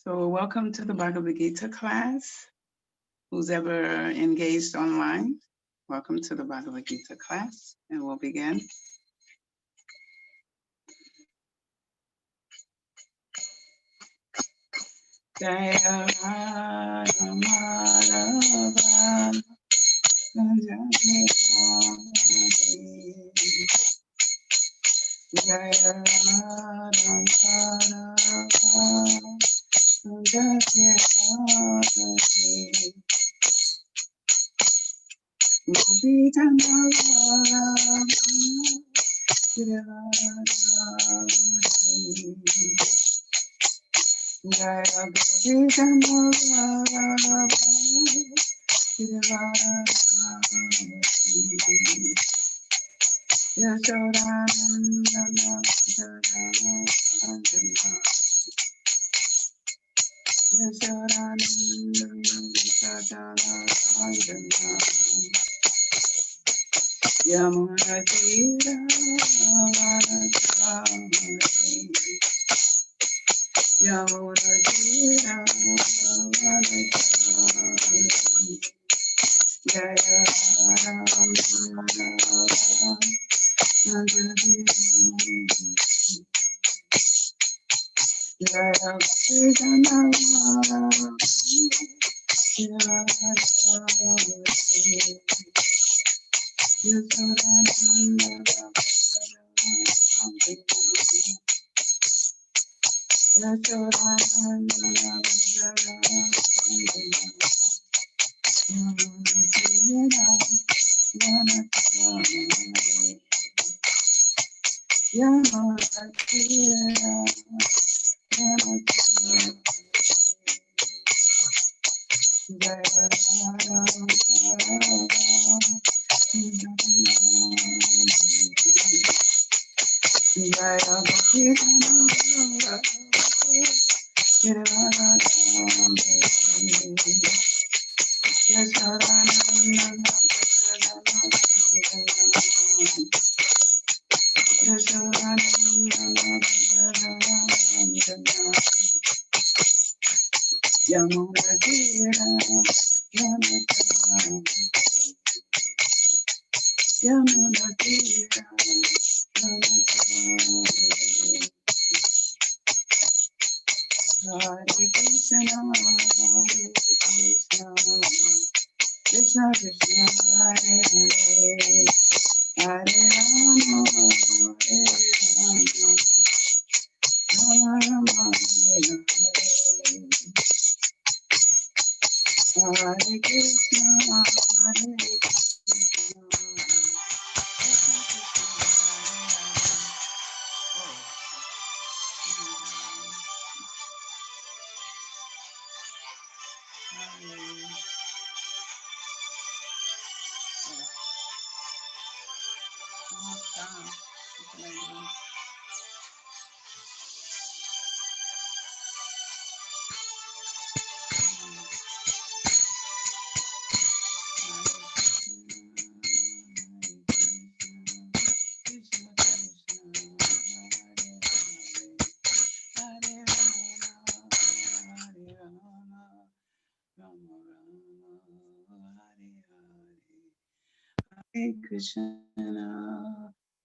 So welcome to the Bhagavad Gita class. Who's ever engaged online, welcome to the Bhagavad Gita class, and we'll begin. Jaya Radha Madhava Jaya Radha Madhava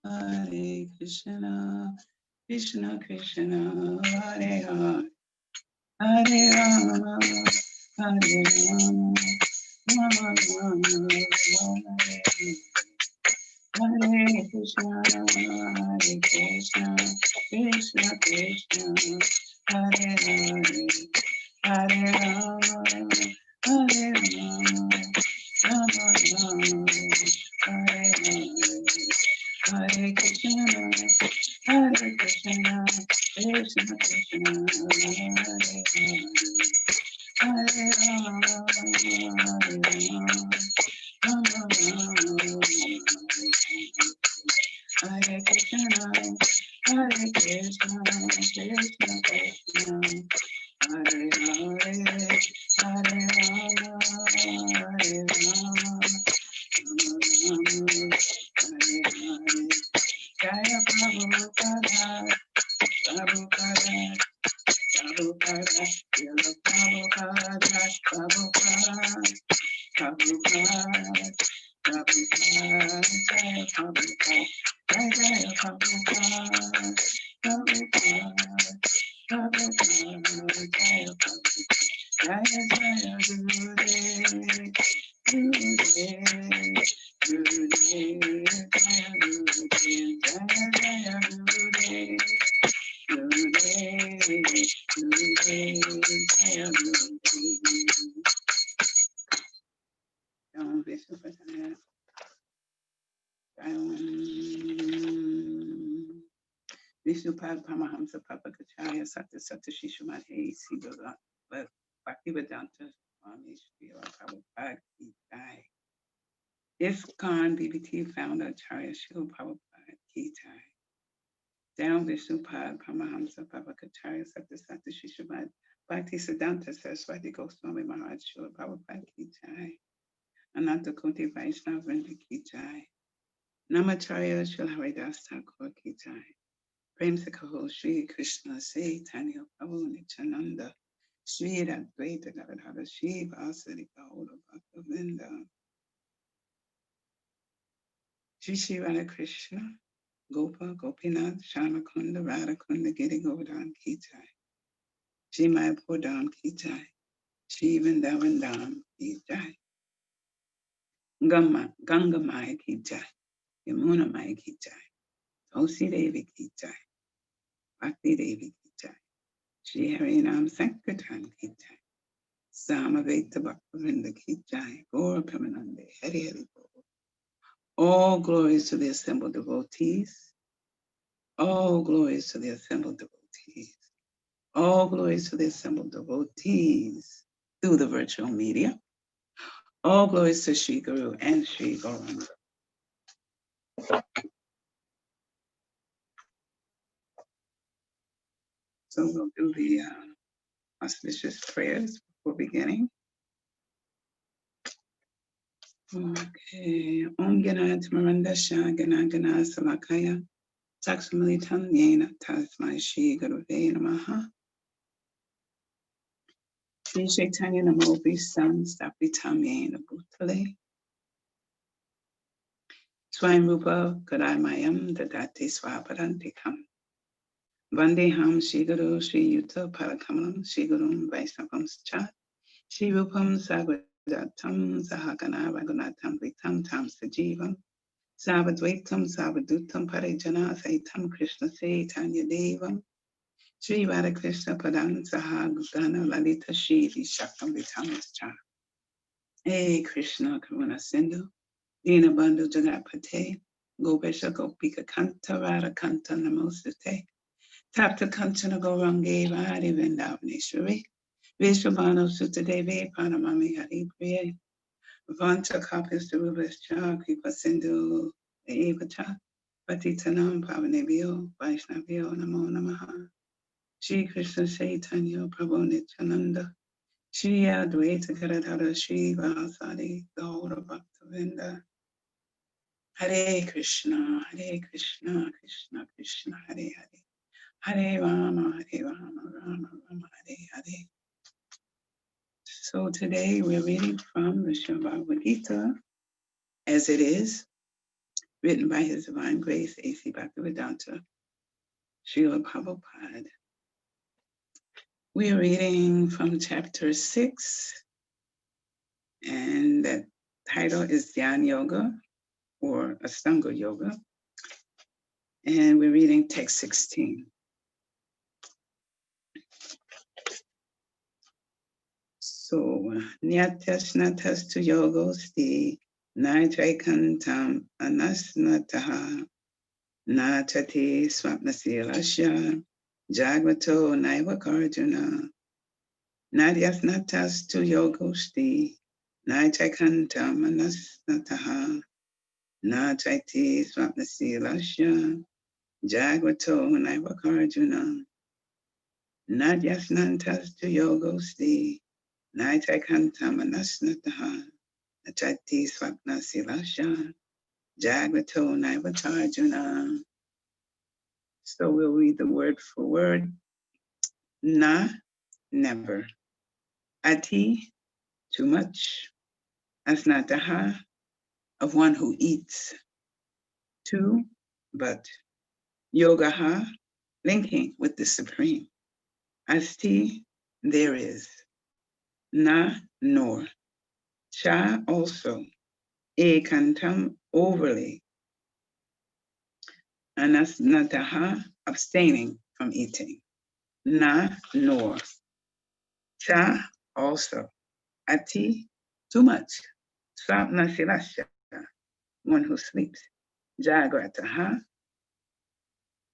Hare Krishna, Krishna Krishna, Hare Hare, Hare Rama, Hare Rama, Rama Rama, Hare Hare, Hare Krishna, Hare Krishna, Krishna Krishna, Hare Hare, Hare Rama, Hare Rama, Rama Rama, Hare Hare. Hare Krishna, Hare Krishna, Krishna Krishna, Hare Hare, Hare Rama, Hare Rama, Rama Rama, Hare Krishna, Hare Krishna, Krishna Krishna, Hare Hare, Hare Rama, Hare Rama, Rama Rama, Hare Hare. Jaya Prabhupada, Prabhupada, Prabhupada, Vishnupada Paramahamsa Papa Kacharya Sata Sata Shishumadhe Siddha Bhaktivedanta Swami Srila Prabhupada Ki Jai. ISKCON BBT founder Acharya Srila Prabhupada Ki Jai. Down Vishnupada Paramahamsa Papa Kacharya Sata Sata Shishumadhe Bhaktisiddhanta Saraswati Goswami Maharaj Srila Prabhupada Ki Jai. Ananta Koti Vaishnava Vrinda Ki Jai. Namacharya Srila Haridas Thakur Ki Jai. Prem se kaho Shri Krishna se Tanya Prabhu Nityananda Shri Advaita Gadadhara Shri Vasari Gaura Bhaktavinda Shri Radha Krishna Gopa Gopinath Shamakunda Radhakunda Giri Govardhan Ki Jai Shri Mayapur Dham Ki Jai Shri Vrindavan Dham Ki Jai Ganga Maya Ki Jai Yamuna Maya Ki Jai Tulsi Devi Ki Jai Bhakti Devi Ki Jai Shri Harinam Sankirtan Ki Jai Samaveta Bhaktavinda Ki Jai Gaura Premanande Hari Hari Bol. All glories to the assembled devotees. All glories to the assembled devotees. All glories to the assembled devotees through the virtual media. All glories to Shri Guru and Shri Gauranga. So we'll do the auspicious prayers before beginning. Okay. Om Ganat Maranda Shah Gana Gana Salakaya Taksamalitam Yena Tasmai Shri Guruve Namaha. Shri Chaitanya Namo Visam Stapitam Yena Bhutale. Swayam Rupa Kadamayam Dadati Swapadantikam. Vandeham Shri Guru Shri Yuta Parakamalam Shri Gurum Vaisnavam Cha. Shri Rupam Sagadatam Sahagana Ragunatam Vitam Tam Sajivam. Savadvaitam Savadutam Parijana Saitam Krishna Chaitanya Devam. Shri Radha Krishna Padan Sahagana Lalita Shri Shaktam Vitamascha. Hey Krishna Karuna Sindhu, Dina Bandhu Jagatpate, Gopesha Gopika Kanta Radha Kanta Namostate, Tapta Kantana Gorange Vadi Vrindavaneshwari, Vishwabhanu Sutta Devi Panamami Hari Priya, Vanta Kapis Durubhascha Kripa Sindhu Evata, Patitanam Pavanebhyo Vaishnavyo Namo Namaha. Shri Krishna Chaitanya Prabhu Nityananda Shri Advaita Gadadhara Shri Vasadi Gaura Bhaktavinda. Hare Krishna Krishna Krishna Hare Hare Hare Rama Rama Rama Hare Hare. So today we're reading from the Srimad Bhagavad Gita as it is, written by His Divine Grace A.C. Bhaktivedanta Srila Prabhupada. We are reading from chapter 6, and that title is Dhyan Yoga or Ashtanga Yoga. And we're reading text 16. So, nāty-aśnatas tu yogos di caikāntam anaśnataḥ nāty-aśnatas jāgrato naiva cārjuna nāty-aśnatas tu yogos di caikāntam anaśnataḥ nāty-svapna-śīlasya jāgrato naiva cārjuna nāty-aśnatas tu yogos di caikāntam anaśnataḥ cāti-svapna-śīlasya jāgrato naiva cārjuna. So we'll read the word for word. Na never. Ati, too much. Āśnataḥ, of one who eats. Too, but. Yoga, linking with the Supreme. Asti, there is. Na, nor. Cha, also. Caikāntam, overly. Anaśnataḥ, abstaining from eating. Na, nor. Cha, also. Ati, too much. Svapna-śīlasya, one who sleeps. Jāgrato,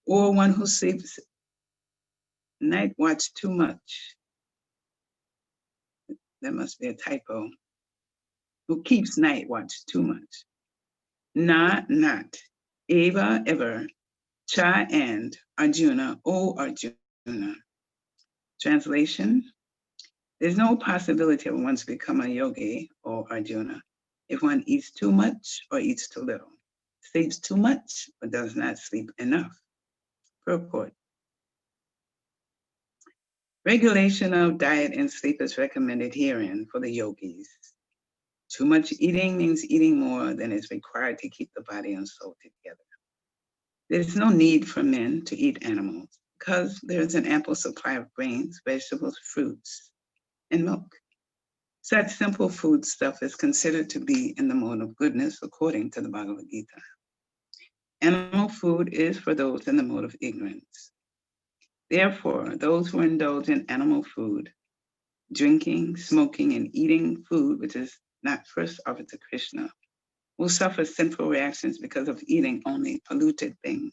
or one who sleeps night watch too much. There must be a typo. Who keeps night watch too much. Na, not. Eva, ever. Cha, and. Arjuna, O Arjuna. Translation: there's no possibility of one's become a yogi or Arjuna if one eats too much or eats too little, sleeps too much or does not sleep enough. Purport: regulation of diet and sleep is recommended herein for the yogis. Too much eating means eating more than is required to keep the body and soul together. There's no need for men to eat animals because there's an ample supply of grains, vegetables, fruits, and milk. Such simple food stuff is considered to be in the mode of goodness according to the Bhagavad Gita. Animal food is for those in the mode of ignorance. Therefore, those who indulge in animal food, drinking, smoking, and eating food which is not first offered to Krishna, will suffer sinful reactions because of eating only polluted things.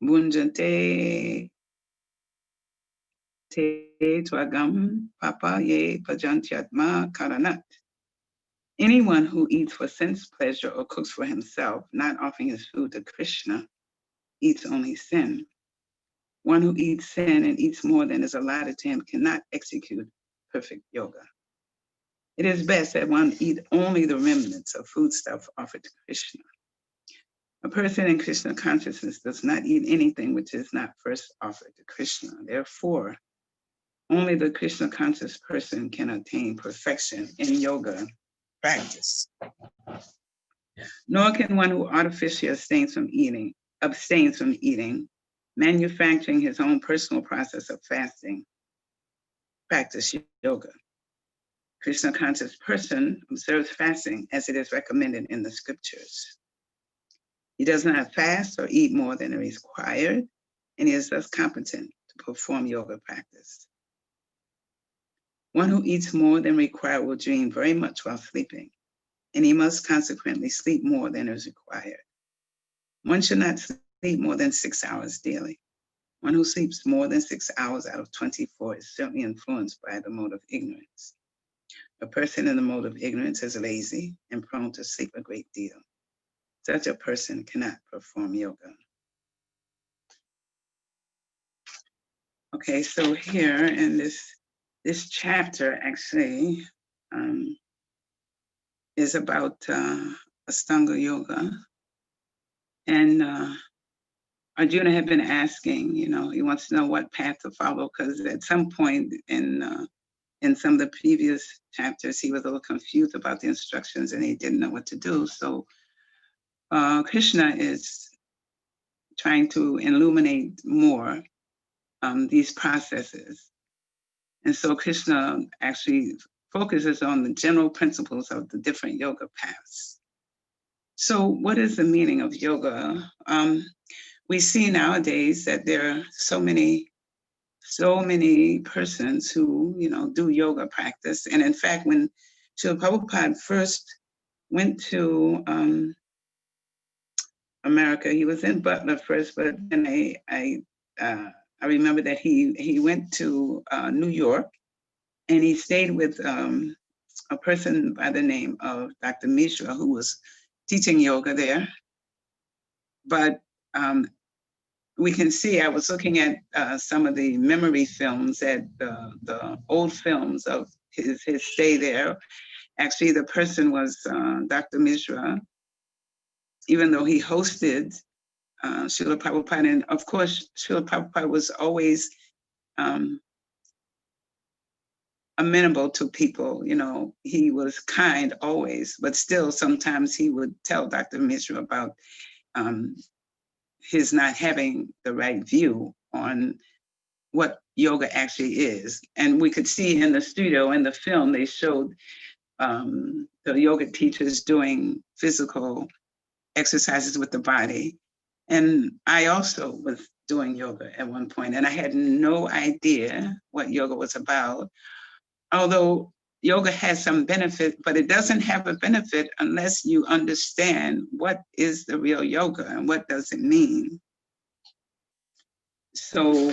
Bunjante te twagam papa ye pajantyatma karanat. Anyone who eats for sense pleasure or cooks for himself, not offering his food to Krishna, eats only sin. One who eats sin and eats more than is allotted to him cannot execute perfect yoga. It is best that one eat only the remnants of foodstuff offered to Krishna. A person in Krishna consciousness does not eat anything which is not first offered to Krishna. Therefore, only the Krishna conscious person can attain perfection in yoga practice. Nor can one who artificially abstains from eating, manufacturing his own personal process of fasting, practice yoga. Krishna conscious person observes fasting as it is recommended in the scriptures. He does not fast or eat more than is required, and he is thus competent to perform yoga practice. One who eats more than required will dream very much while sleeping, and he must consequently sleep more than is required. One should not sleep more than 6 hours daily. One who sleeps more than 6 hours out of 24 is certainly influenced by the mode of ignorance. A person in the mode of ignorance is lazy and prone to sleep a great deal. Such a person cannot perform yoga. Okay, so here in this chapter actually is about Ashtanga yoga. And Arjuna had been asking, he wants to know what path to follow, because at some point in some of the previous chapters, he was a little confused about the instructions and he didn't know what to do. So Krishna is trying to illuminate more these processes. And so Krishna actually focuses on the general principles of the different yoga paths. So what is the meaning of yoga? We see nowadays that there are so many persons who, do yoga practice. And in fact, when Srila Prabhupada first went to America, he was in Butler first, but then I remember that he went to New York, and he stayed with a person by the name of Dr. Mishra, who was teaching yoga there. But we can see, I was looking at some of the memory films, at the old films of his stay there. Actually, the person was Dr. Mishra, even though he hosted Srila Prabhupada. And of course, Srila Prabhupada was always amenable to people. You know, he was kind always, but still sometimes he would tell Dr. Mishra about his not having the right view on what yoga actually is. And we could see in the studio, in the film, they showed the yoga teachers doing physical exercises with the body. And I also was doing yoga at one point, and I had no idea what yoga was about. Although yoga has some benefit, but it doesn't have a benefit unless you understand what is the real yoga and what does it mean. So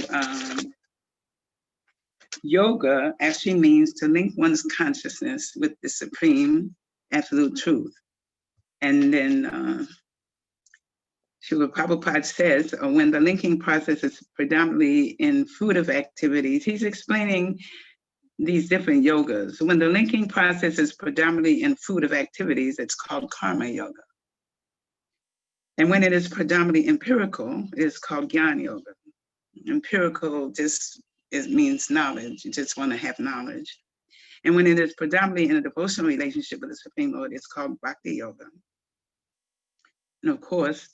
yoga actually means to link one's consciousness with the supreme absolute truth. And then Srila Prabhupada says, when the linking process is predominantly in fruitive activities, he's explaining these different yogas. When the linking process is predominantly in fruitive activities, it's called karma yoga. And when it is predominantly empirical, it's called jnana yoga. Empirical just means knowledge. You just want to have knowledge. And when it is predominantly in a devotional relationship with the Supreme Lord, it's called bhakti yoga. And of course,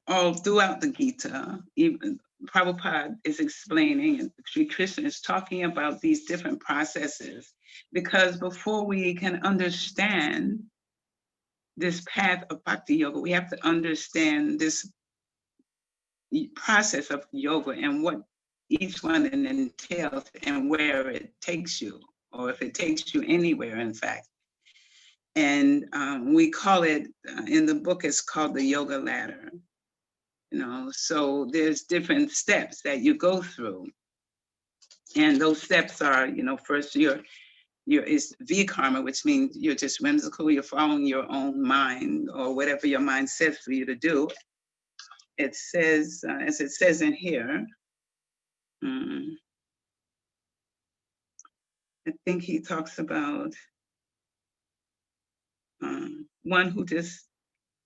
all throughout the Gita, even Prabhupada is explaining, and Sri Krishna is talking about these different processes, because before we can understand this path of bhakti yoga, we have to understand this process of yoga and what each one entails and where it takes you, or if it takes you anywhere, in fact. And we call it, in the book, it's called the yoga ladder. You know, so there's different steps that you go through. And those steps are, you know, first is vikarma, which means you're just whimsical, you're following your own mind or whatever your mind says for you to do. It says, as it says in here, I think he talks about one who just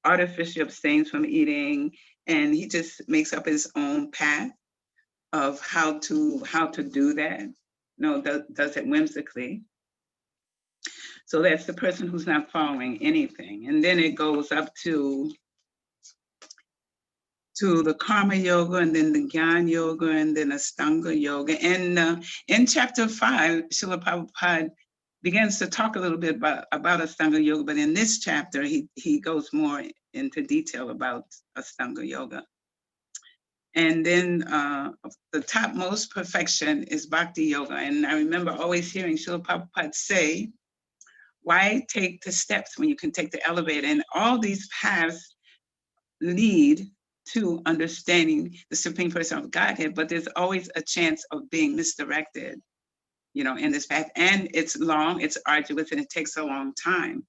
artificially abstains from eating, and he just makes up his own path of how to do that. No, does it whimsically. So that's the person who's not following anything. And then it goes up to the karma yoga, and then the jnana yoga, and then Ashtanga yoga. And in chapter 5, Srila Prabhupada begins to talk a little bit about Ashtanga yoga, but in this chapter, he goes more into detail about Ashtanga yoga. And then the topmost perfection is bhakti yoga. And I remember always hearing Srila Prabhupada say, why take the steps when you can take the elevator? And all these paths lead to understanding the Supreme Person of Godhead, but there's always a chance of being misdirected, you know, in this path. And it's long, it's arduous, and it takes a long time.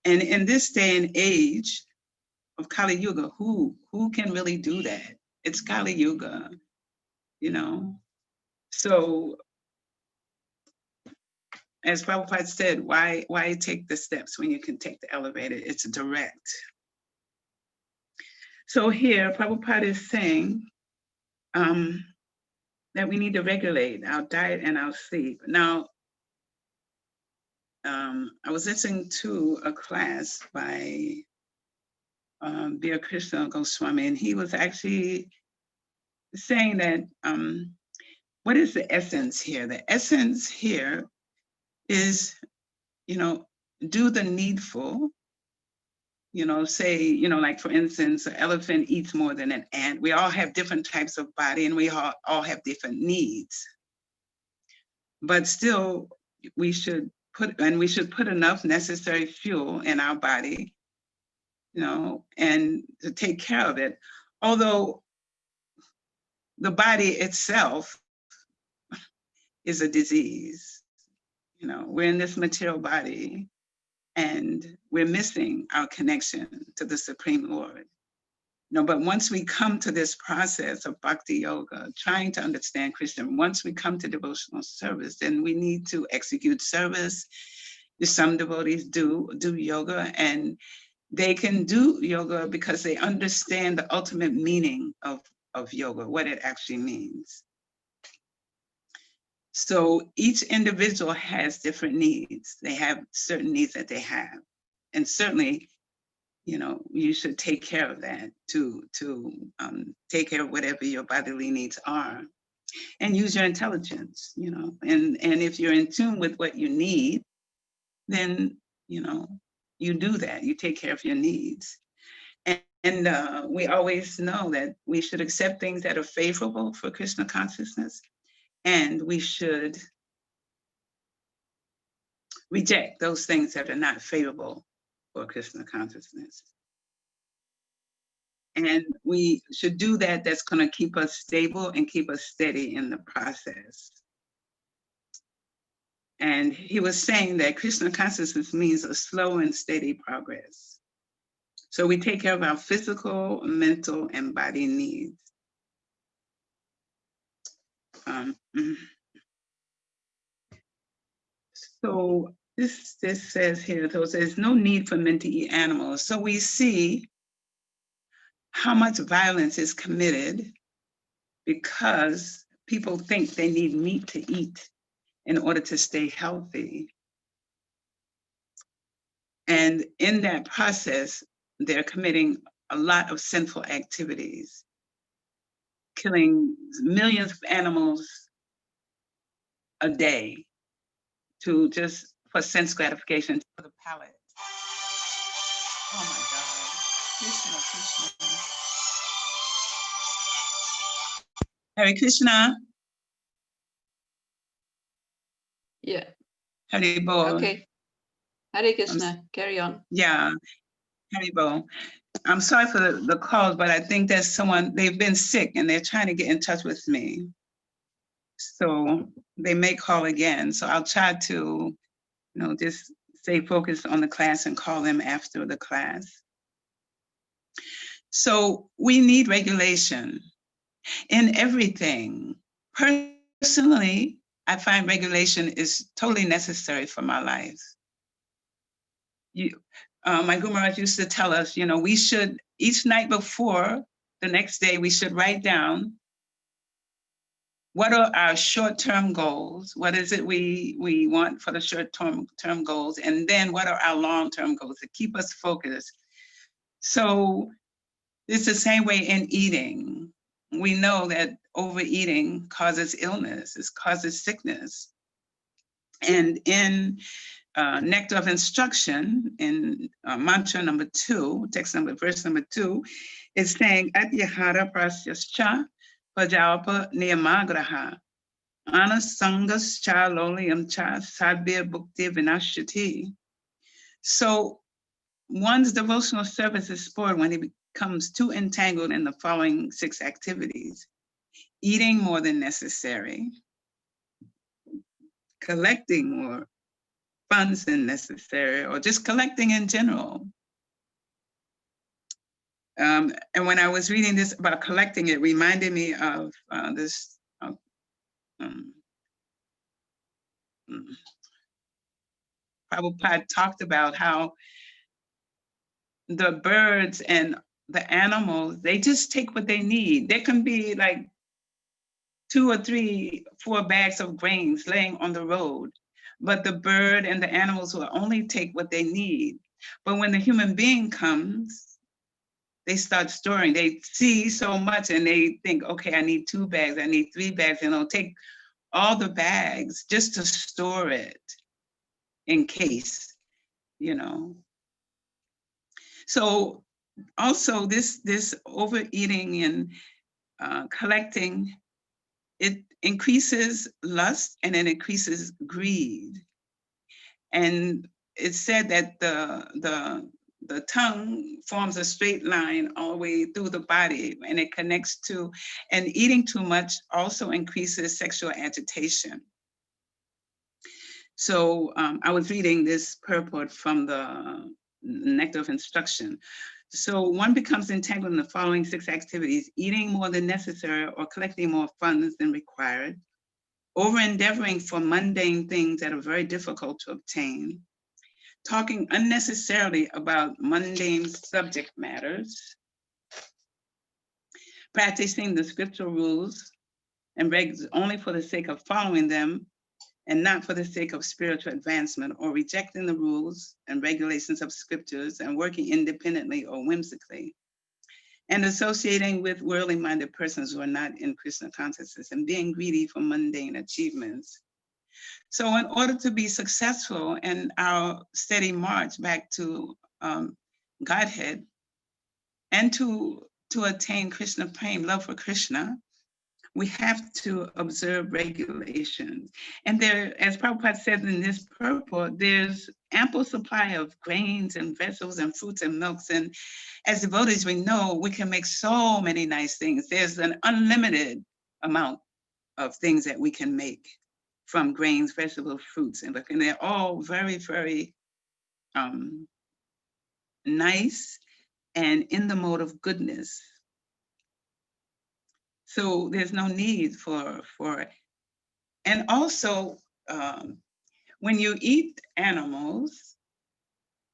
And in this day and age of Kali Yuga, who can really do that? It's Kali Yuga, you know. So as Prabhupada said, why take the steps when you can take the elevator? It's direct. So here, Prabhupada is saying that we need to regulate our diet and our sleep. Now, I was listening to a class by Dear Krishna Goswami, and he was actually saying that, what is the essence here? The essence here is, you know, do the needful. You know, say, you know, like for instance, an elephant eats more than an ant. We all have different types of body, and we all have different needs. But still, we should put enough necessary fuel in our body, you know, and to take care of it. Although the body itself is a disease. You know, we're in this material body, and we're missing our connection to the Supreme Lord. You know, but once we come to this process of bhakti yoga, trying to understand Krishna, once we come to devotional service, then we need to execute service. Some devotees do yoga, and they can do yoga because they understand the ultimate meaning of yoga, what it actually means. So each individual has different needs. They have certain needs that they have. And certainly, you should take care of that to take care of whatever your bodily needs are, and use your intelligence, and if you're in tune with what you need, then, you do that, you take care of your needs. And we always know that we should accept things that are favorable for Krishna consciousness, and we should reject those things that are not favorable for Krishna consciousness. And we should do that. That's going to keep us stable and keep us steady in the process. And he was saying that Krishna consciousness means a slow and steady progress. So we take care of our physical, mental, and body needs. So this says here, so there's no need for men to eat animals. So we see how much violence is committed because people think they need meat to eat in order to stay healthy. And in that process, they're committing a lot of sinful activities, killing millions of animals a day for sense gratification for the palate. Oh my God. Krishna, Krishna. Hare Krishna. Yeah. Hare Bo. Okay. Hare Krishna. Carry on. Yeah. Hare Bo. I'm sorry for the calls, but I think there's someone, they've been sick and they're trying to get in touch with me. So they may call again. So I'll try to, just stay focused on the class and call them after the class. So we need regulation in everything. Personally, I find regulation is totally necessary for my life. My Guru Maharaj used to tell us, we should, each night before the next day, we should write down what are our short-term goals, what is it we want for the short-term goals, and then what are our long-term goals to keep us focused. So it's the same way in eating. We know that overeating causes illness, it causes sickness. And in Nectar of Instruction, in mantra number 2, verse number 2, it's saying, Atyahara prasyascha pajalpa niyamagraha anasangascha loliam cha sadbir bhukti vinashyati. So one's devotional service is spoiled when he becomes too entangled in the following 6 activities: eating more than necessary, collecting more funds than necessary, or just collecting in general. And when I was reading this about collecting, it reminded me of this. Prabhupada talked about how the birds and the animals, they just take what they need. There can be like 2 or 3, 4 bags of grains laying on the road, but the bird and the animals will only take what they need. But when the human being comes, they start storing. They see so much and they think, okay, I need 2 bags, I need 3 bags, and they'll take all the bags just to store it in case, So also this overeating and collecting, it increases lust and it increases greed. And it's said that the tongue forms a straight line all the way through the body, and it connects to, and eating too much also increases sexual agitation. So I was reading this purport from the Nectar of Instruction. So one becomes entangled in the following 6 activities: eating more than necessary or collecting more funds than required, over-endeavoring for mundane things that are very difficult to obtain, talking unnecessarily about mundane subject matters, practicing the scriptural rules and regs only for the sake of following them and not for the sake of spiritual advancement, or rejecting the rules and regulations of scriptures and working independently or whimsically, and associating with worldly-minded persons who are not in Krishna consciousness, and being greedy for mundane achievements. So in order to be successful in our steady march back to Godhead, and to attain Krishna prema, love for Krishna, we have to observe regulations. And there, as Prabhupada says in this purport, there's ample supply of grains and vegetables and fruits and milks. And as devotees, we know we can make so many nice things. There's an unlimited amount of things that we can make from grains, vegetables, fruits, and they're all very, very nice and in the mode of goodness. So there's no need for and also when you eat animals,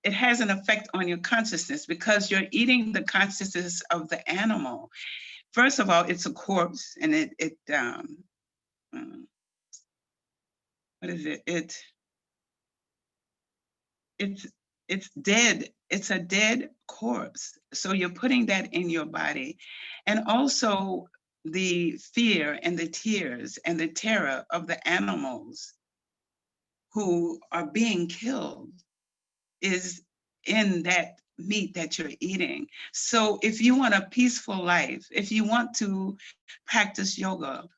it has an effect on your consciousness because you're eating the consciousness of the animal. First of all, it's a corpse, and what is it? It's dead. It's a dead corpse. So you're putting that in your body. And also the fear and the tears and the terror of the animals who are being killed is in that meat that you're eating. So if you want a peaceful life, if you want to practice yoga,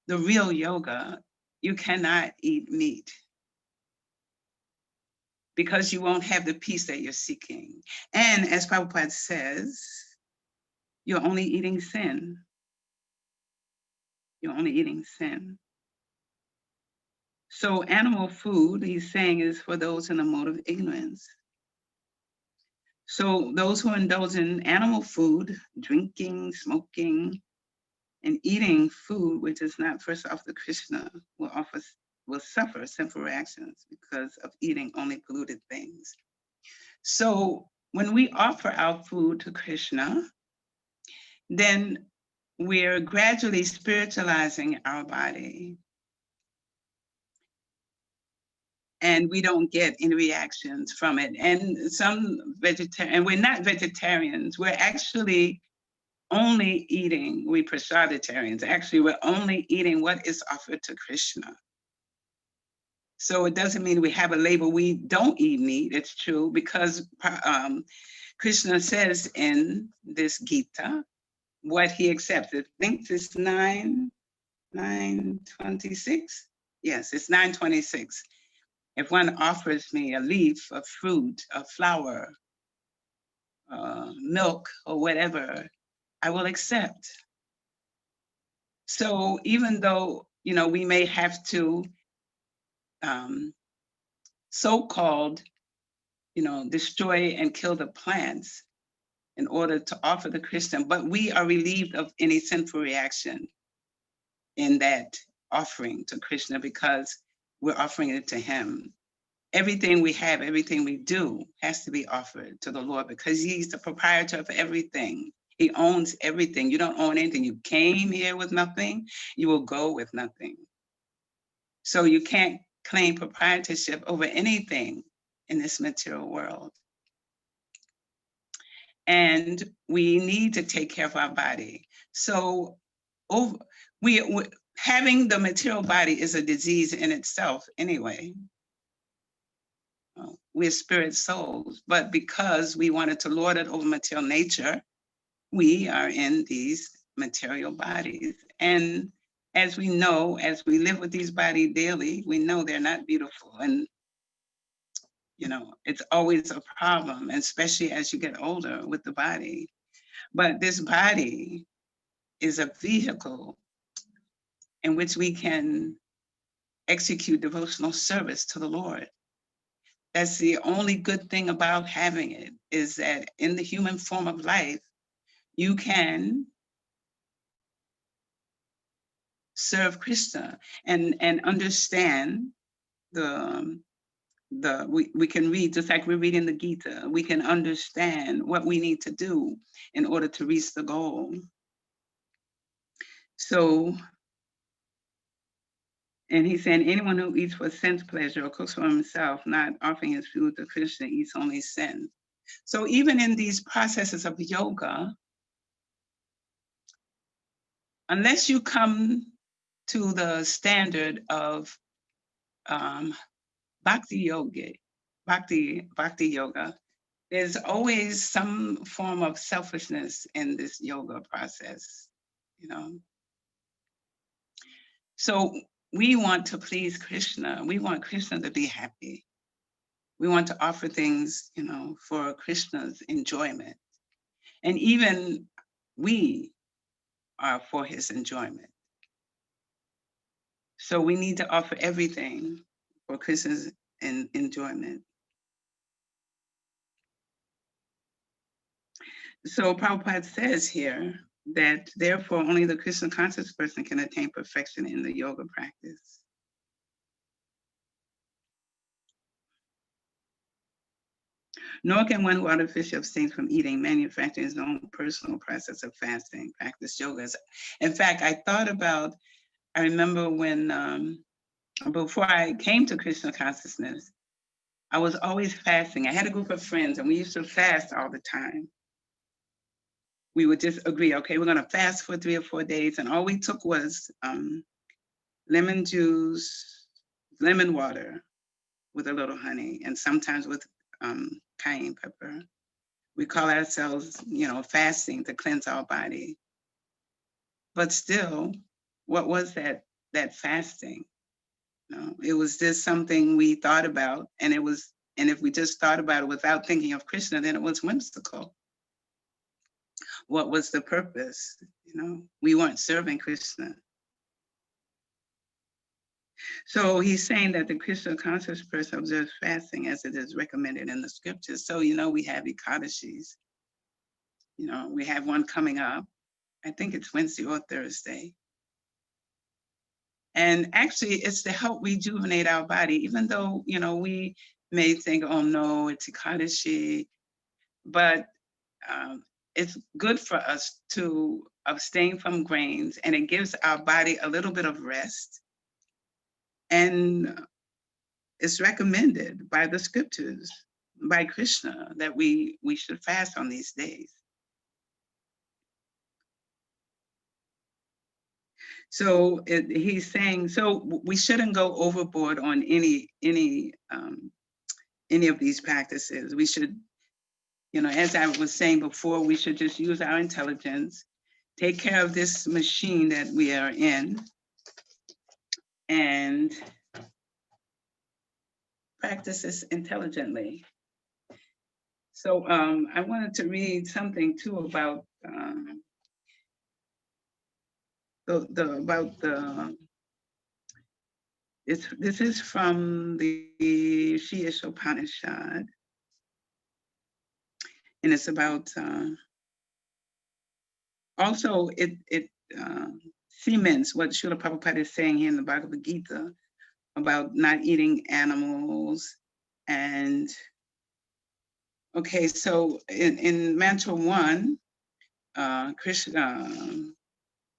the real yoga, you cannot eat meat, because you won't have the peace that you're seeking. And as Prabhupada says, you're only eating sin. You're only eating sin. So animal food, he's saying, is for those in the mode of ignorance. So those who indulge in animal food, drinking, smoking, and eating food which is not first offered to Krishna will suffer sinful reactions because of eating only polluted things. So when we offer our food to Krishna, then we're gradually spiritualizing our body. And we don't get any reactions from it. And some vegetarian, we're not vegetarians, we're actually only eating, we prasaditarians, actually we're only eating what is offered to Krishna. So it doesn't mean we have a label, we don't eat meat, it's true, because Krishna says in this Gita, what he accepts. I think it's 926. Yes, it's 926. If one offers me a leaf, a fruit, a flower, milk, or whatever, I will accept. So even though, we may have to so-called, destroy and kill the plants in order to offer the Krishna, but we are relieved of any sinful reaction in that offering to Krishna because we're offering it to him. Everything we have, everything we do has to be offered to the Lord because he's the proprietor of everything. He owns everything. You don't own anything. You came here with nothing, you will go with nothing. So you can't claim proprietorship over anything in this material world. And we need to take care of our body. So having the material body is a disease in itself anyway. We're spirit souls, but because we wanted to lord it over material nature, we are in these material bodies. And as we know, as we live with these bodies daily, we know they're not beautiful. And it's always a problem, especially as you get older with the body. But this body is a vehicle in which we can execute devotional service to the Lord. That's the only good thing about having it, is that in the human form of life, you can serve Krishna and understand we can read, just like we're reading the Gita, we can understand what we need to do in order to reach the goal. So And he's saying anyone who eats for sense pleasure or cooks for himself, not offering his food to Krishna, eats only sin. So even in these processes of yoga, unless you come to the standard of bhakti yoga, there's always some form of selfishness in this yoga process, you know. So we want to please Krishna. We want Krishna to be happy. We want to offer things, you know, for Krishna's enjoyment. And even we are for his enjoyment. So we need to offer everything for Krishna's enjoyment. So Prabhupada says here that therefore only the Krishna conscious person can attain perfection in the yoga practice. Nor can one who artificially abstains from eating, manufacturing his own personal process of fasting, practice yoga. In fact, I remember when, before I came to Krishna consciousness, I was always fasting. I had a group of friends and we used to fast all the time. We would just agree, okay, we're gonna fast for 3 or 4 days. And all we took was lemon juice, lemon water with a little honey, and sometimes with cayenne pepper. We call ourselves, you know, fasting to cleanse our body. But still, what was that fasting? You know, it was just something we thought about, and if we just thought about it without thinking of Krishna, then it was whimsical. What was the purpose? You know, we weren't serving Krishna. So he's saying that the Krishna conscious person observes fasting as it is recommended in the scriptures. So, you know, we have Ekadashis. You know, we have one coming up. I think it's Wednesday or Thursday. And actually, it's to help rejuvenate our body, even though, you know, we may think, oh no, it's Ekadashi, but it's good for us to abstain from grains, and it gives our body a little bit of rest. And it's recommended by the scriptures, by Krishna, that we should fast on these days. So he's saying, so we shouldn't go overboard on any of these practices. We should, you know, as I was saying before, we should just use our intelligence, take care of this machine that we are in, and practice this intelligently. So I wanted to read something too about this is from the Upanishad, and it's about also it cements what Srila Prabhupada is saying here in the Bhagavad Gita about not eating animals. And okay, so in mantra 1, Krishna,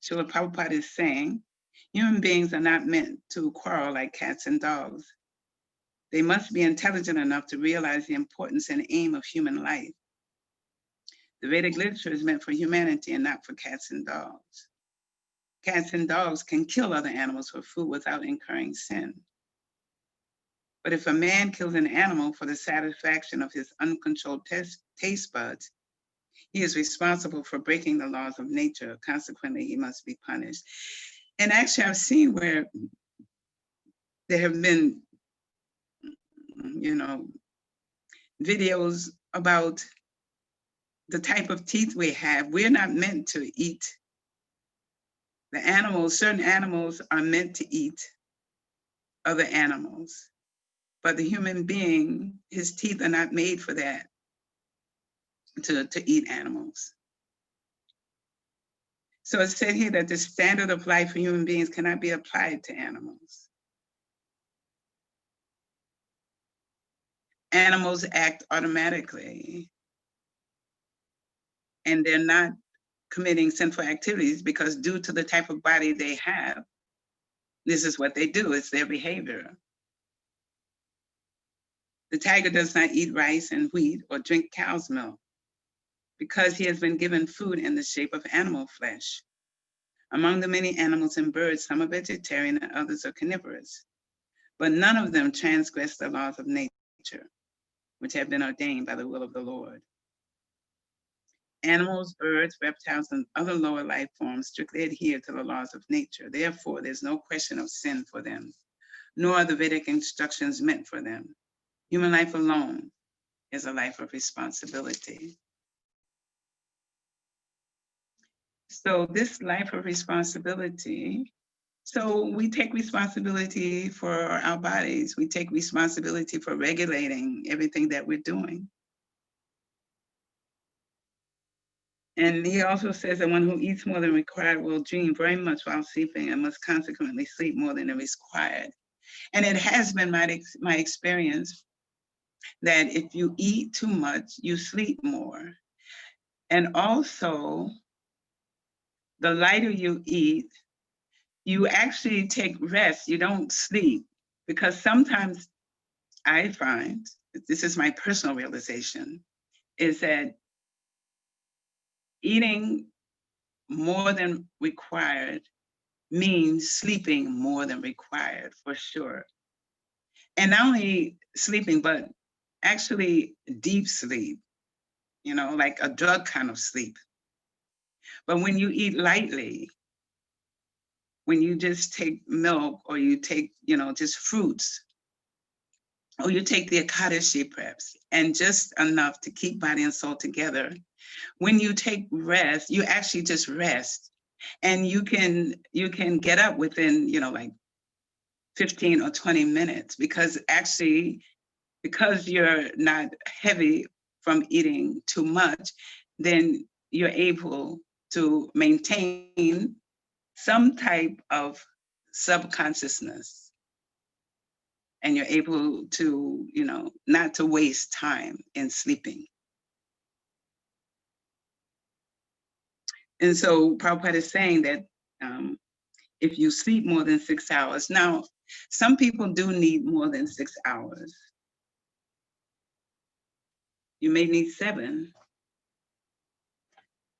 Srila Prabhupada is saying, human beings are not meant to quarrel like cats and dogs. They must be intelligent enough to realize the importance and aim of human life. The Vedic literature is meant for humanity and not for cats and dogs. Cats and dogs can kill other animals for food without incurring sin. But if a man kills an animal for the satisfaction of his uncontrolled taste buds, he is responsible for breaking the laws of nature. Consequently, he must be punished. And actually, I've seen where there have been, you know, videos about the type of teeth we have. We're not meant to eat. The animals, certain animals are meant to eat other animals. But the human being, his teeth are not made for that, to eat animals. So it said here that the standard of life for human beings cannot be applied to animals. Animals act automatically, and they're not committing sinful activities because due to the type of body they have, This is what they do. It's their behavior. The tiger does not eat rice and wheat or drink cow's milk because he has been given food in the shape of animal flesh. Among the many animals and birds, some are vegetarian and others are carnivorous, but none of them transgress the laws of nature, which have been ordained by the will of the Lord. Animals, birds, reptiles, and other lower life forms strictly adhere to the laws of nature. Therefore, there's no question of sin for them, nor are the Vedic instructions meant for them. Human life alone is a life of responsibility. So this life of responsibility, so we take responsibility for our bodies. We take responsibility for regulating everything that we're doing. And he also says that one who eats more than required will dream very much while sleeping and must consequently sleep more than is required. And it has been my experience that if you eat too much, you sleep more. And also, the lighter you eat, you actually take rest. You don't sleep, because sometimes I find, this is my personal realization, is that eating more than required means sleeping more than required, for sure. And not only sleeping, but actually deep sleep, like a drug kind of sleep. But when you eat lightly, when you just take milk, or you take, just fruits, or you take the Ekadashi preps, and just enough to keep body and soul together, when you take rest, you actually just rest. And you can get up within, like 15 or 20 minutes, because you're not heavy from eating too much, then you're able to maintain some type of subconsciousness. And you're able to, not to waste time in sleeping. And so Prabhupada is saying that if you sleep more than 6 hours, now, some people do need more than 6 hours. You may need 7.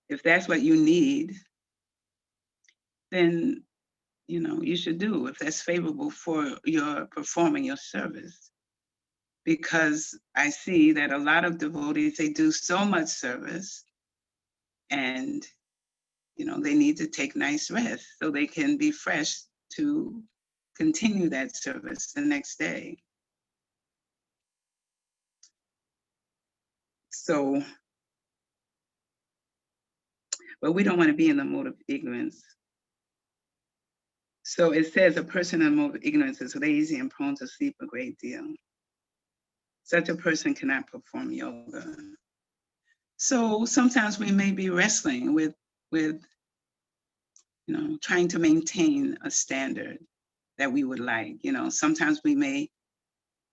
If that's what you need, then, you should do, if that's favorable for your performing your service. Because I see that a lot of devotees, they do so much service, and, they need to take nice rest so they can be fresh to continue that service the next day. So, but we don't want to be in the mode of ignorance. So it says a person in the mode of ignorance is lazy and prone to sleep a great deal. Such a person cannot perform yoga. So sometimes we may be wrestling with trying to maintain a standard that we would like. Sometimes we may,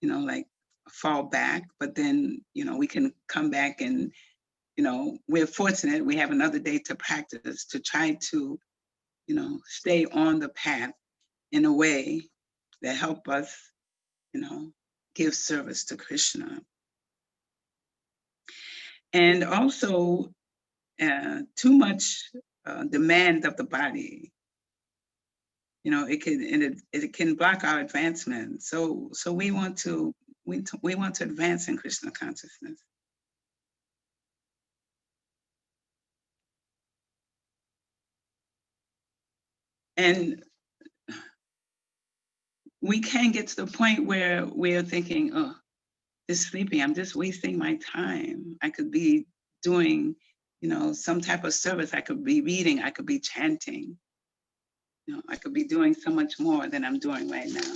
like fall back, but then, we can come back, and, we're fortunate we have another day to practice, to try to, stay on the path in a way that help us, give service to Krishna. And also, too much demand of the body, it can block our advancement. So we want to advance in Krishna consciousness. And we can get to the point where we're thinking, oh, just sleeping, I'm just wasting my time. I could be doing, some type of service. I could be reading, I could be chanting. I could be doing so much more than I'm doing right now.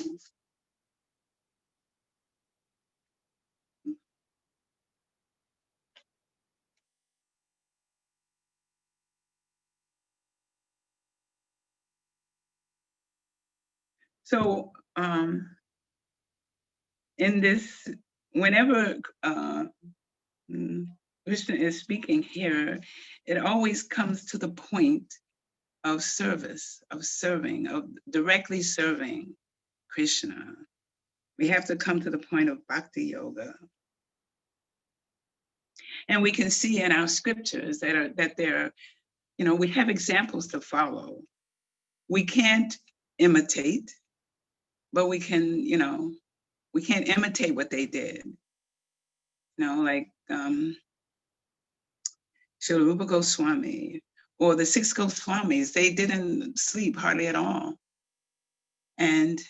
So in this, whenever Krishna is speaking here, it always comes to the point of service, of serving, of directly serving Krishna. We have to come to the point of bhakti yoga. And we can see in our scriptures that there, we have examples to follow. We can't imitate, but we can, we can't imitate what they did. Like Srila Rupa Goswami or the 6 Goswamis, they didn't sleep hardly at all. And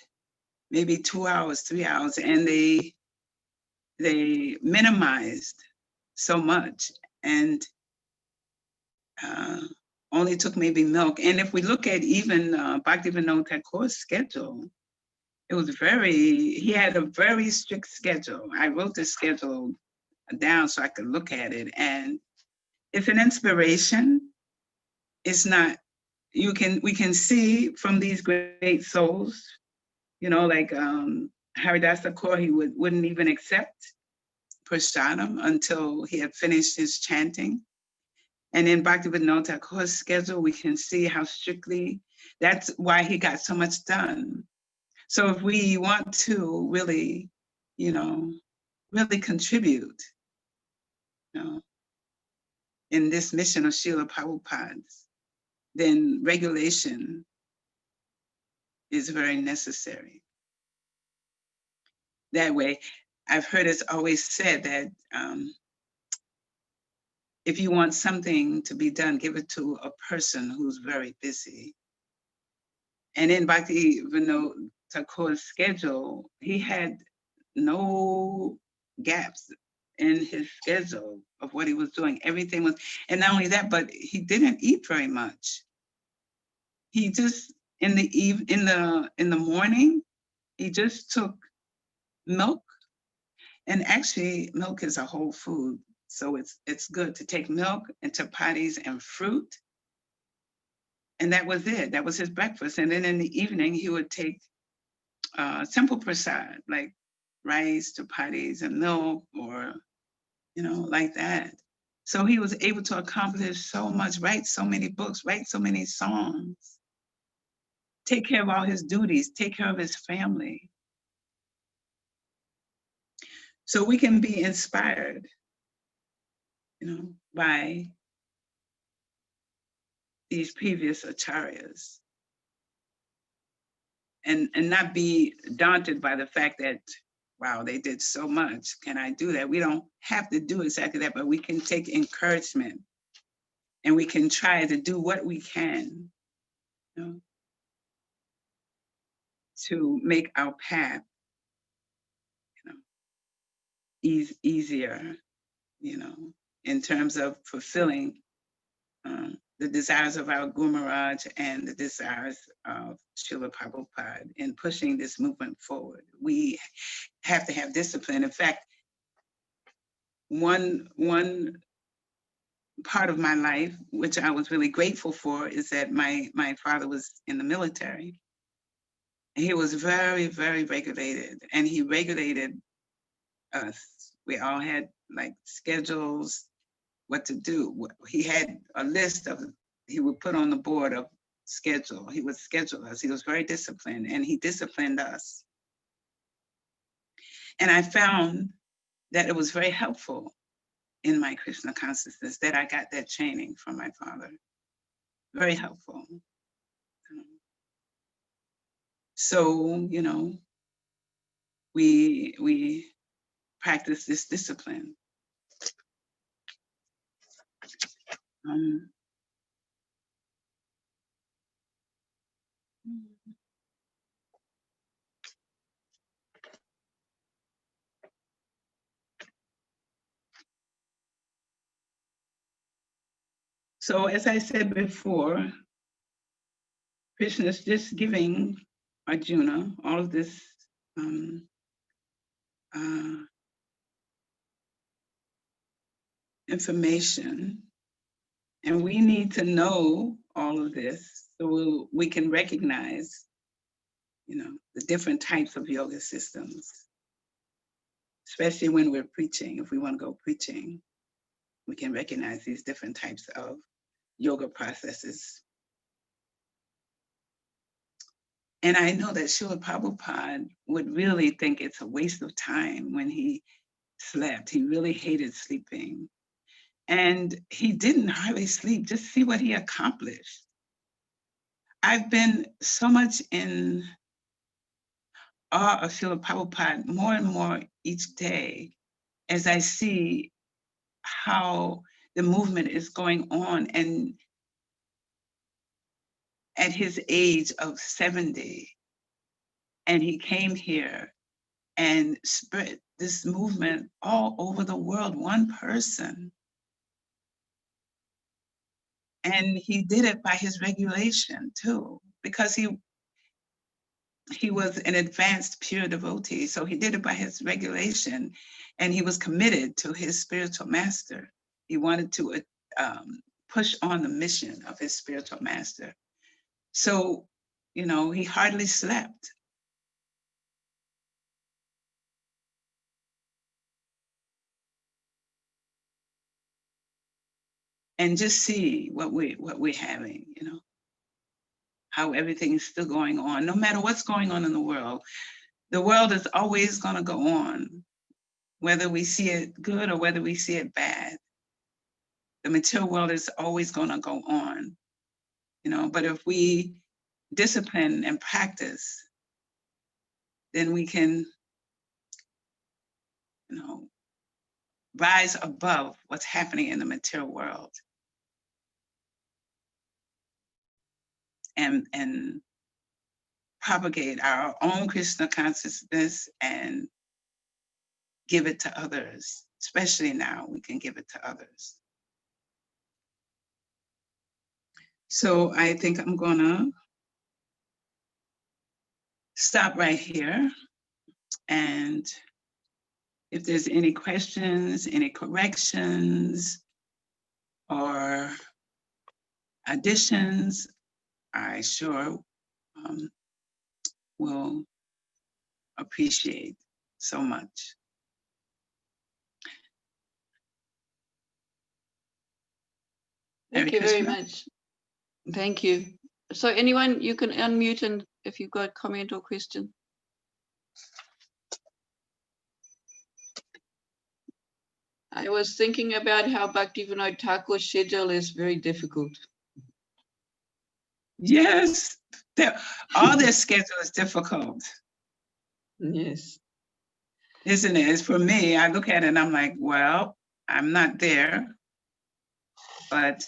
maybe 2 hours, 3 hours, and they minimized so much and only took maybe milk. And if we look at even Bhaktivinoda Thakur's schedule, it was he had a very strict schedule. I wrote the schedule down so I could look at it. And it's an inspiration. It's not, we can see from these great souls, like Haridas Thakur, he wouldn't even accept prasadam until he had finished his chanting. And in Bhaktivinoda Thakur's schedule, we can see how strictly, that's why he got so much done. So if we want to really, really contribute, in this mission of Srila Prabhupada's, then regulation is very necessary. That way, I've heard it's always said that if you want something to be done, give it to a person who's very busy. And in Bhaktivinoda Thakur's schedule, he had no gaps in his schedule of what he was doing. Everything was, and not only that, but he didn't eat very much. He just in the morning, he just took milk, and actually milk is a whole food, so it's good to take milk and chapatis and fruit, and that was it. That was his breakfast. And then in the evening, he would take simple prasad like rice, chapatis, and milk, or like that. So he was able to accomplish so much, write so many books, write so many songs, take care of all his duties, take care of his family. So we can be inspired, by these previous acharyas, and not be daunted by the fact that, wow, they did so much. Can I do that? We don't have to do exactly that, but we can take encouragement, and we can try to do what we can, to make our path, easier, in terms of fulfilling the desires of our Guru Maharaj and the desires of Srila Prabhupada in pushing this movement forward. We have to have discipline. In fact, one part of my life, which I was really grateful for, is that my father was in the military. He was very, very regulated, and he regulated us. We all had like schedules, what to do. He had a list he would put on the board of schedule. He would schedule us. He was very disciplined, and he disciplined us. And I found that it was very helpful in my Krishna consciousness that I got that training from my father. Very helpful. So, we practice this discipline. So as I said before, Krishna is just giving Arjuna all of this information, and we need to know all of this so we can recognize, the different types of yoga systems, especially when we're preaching. If we want to go preaching, we can recognize these different types of yoga processes. And I know that Srila Prabhupada would really think it's a waste of time when he slept. He really hated sleeping. And he didn't hardly sleep. Just see what he accomplished. I've been so much in awe of Srila Prabhupada more and more each day as I see how the movement is going on. And at his age of 70, and he came here and spread this movement all over the world, one person. And he did it by his regulation too, because he was an advanced pure devotee. So he did it by his regulation, and he was committed to his spiritual master. He wanted to push on the mission of his spiritual master. So, he hardly slept. And just see what we're having, how everything is still going on. No matter what's going on in the world is always going to go on, whether we see it good or whether we see it bad. The material world is always going to go on, but if we discipline and practice, then we can, rise above what's happening in the material world. And propagate our own Krishna consciousness and give it to others. Especially now, we can give it to others. So I think I'm gonna stop right here. And if there's any questions, any corrections, or additions, I sure will appreciate so much. Thank you very much. Thank you. So anyone, you can unmute, and if you've got a comment or question. I was thinking about how Bhaktivinoda Thakur's schedule is very difficult. Yes, all their schedule is difficult. Yes. Isn't it? It's for me, I look at it and I'm like, well, I'm not there, but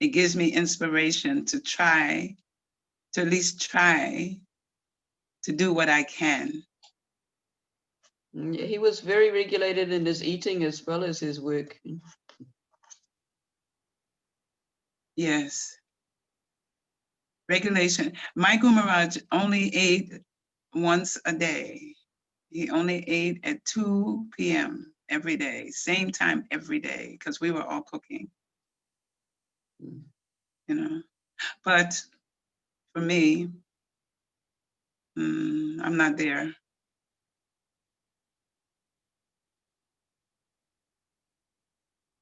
it gives me inspiration to at least try to do what I can. Yeah, he was very regulated in his eating as well as his work. Yes. Regulation. My Guru Maharaj only ate once a day. He only ate at 2 p.m. every day, same time every day, because we were all cooking. But for me, I'm not there.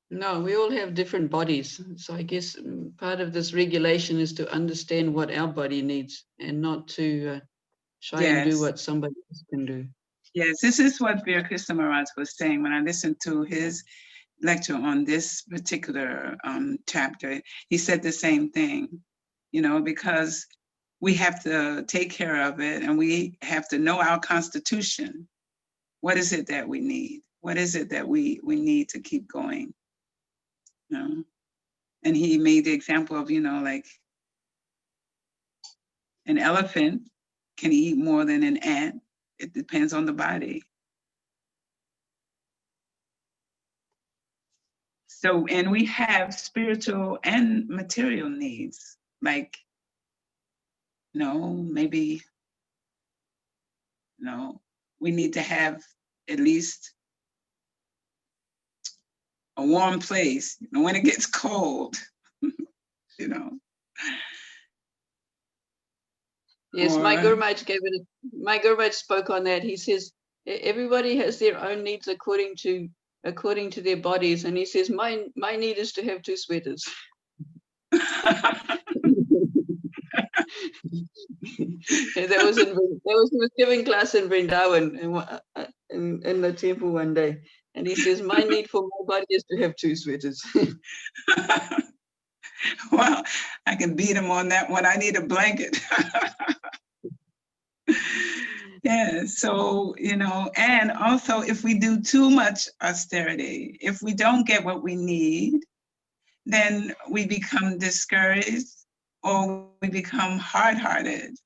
No, we all have different bodies. So I guess part of this regulation is to understand what our body needs and not to try and do what somebody else can do. Yes, this is what Veer Krishna Maharaj was saying when I listened to his lecture on this particular chapter. He said the same thing, because we have to take care of it and we have to know our constitution. What is it that we need? What is it that we need to keep going? And he made the example of, like an elephant can eat more than an ant. It depends on the body. So, and we have spiritual and material needs, like, maybe, we need to have at least a warm place, when it gets cold, Yes, my Guru Maharaj spoke on that. He says everybody has their own needs according to their bodies, and he says my need is to have 2 sweaters. There was a giving class in Vrindavan in the temple one day, and he says, my need for my body is to have 2 sweaters. Well, I can beat him on that one. I need a blanket. Yeah, so, and also if we do too much austerity, if we don't get what we need, then we become discouraged or we become hard-hearted.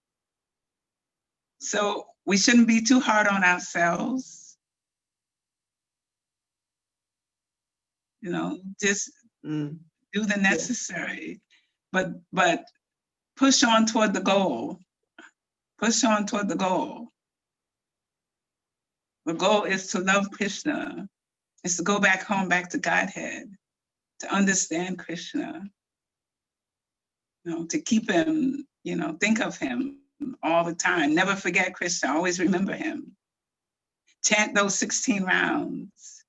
So we shouldn't be too hard on ourselves. Just do the necessary, but push on toward the goal. Push on toward the goal. The goal is to love Krishna. It's to go back home, back to Godhead, to understand Krishna, to keep him, think of him all the time. Never forget Krishna, always remember him. Chant those 16 rounds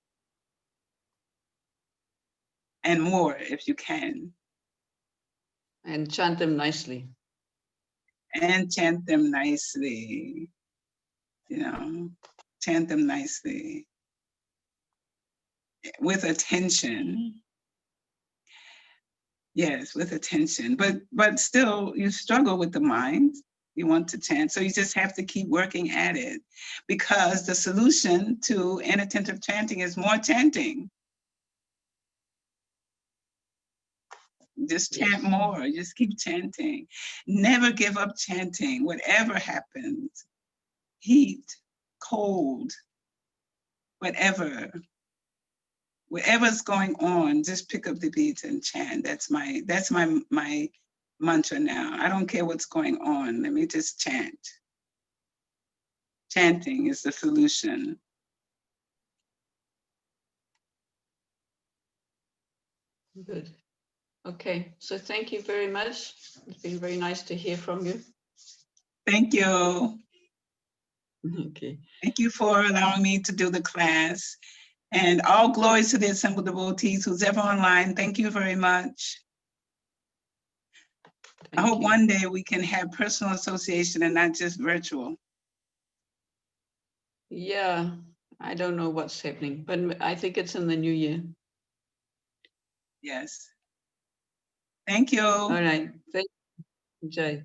and more if you can. And chant them nicely. And chant them nicely, chant them nicely. With attention. Yes, with attention. But still, you struggle with the mind. You want to chant. So you just have to keep working at it. Because the solution to inattentive chanting is more chanting. Just chant more. Just keep chanting. Never give up chanting, whatever happens. Heat, cold, whatever's going on, just pick up the beats and chant. That's my mantra now. I don't care what's going on. Let me just chant. Chanting is the solution. Good. Okay, so thank you very much. It's been very nice to hear from you. Thank you. Okay. Thank you for allowing me to do the class. And all glories to the assembled devotees who's ever online. Thank you very much. I hope one day we can have personal association and not just virtual. Yeah, I don't know what's happening, but I think it's in the new year. Yes. Thank you. All right. Thank you, Jay.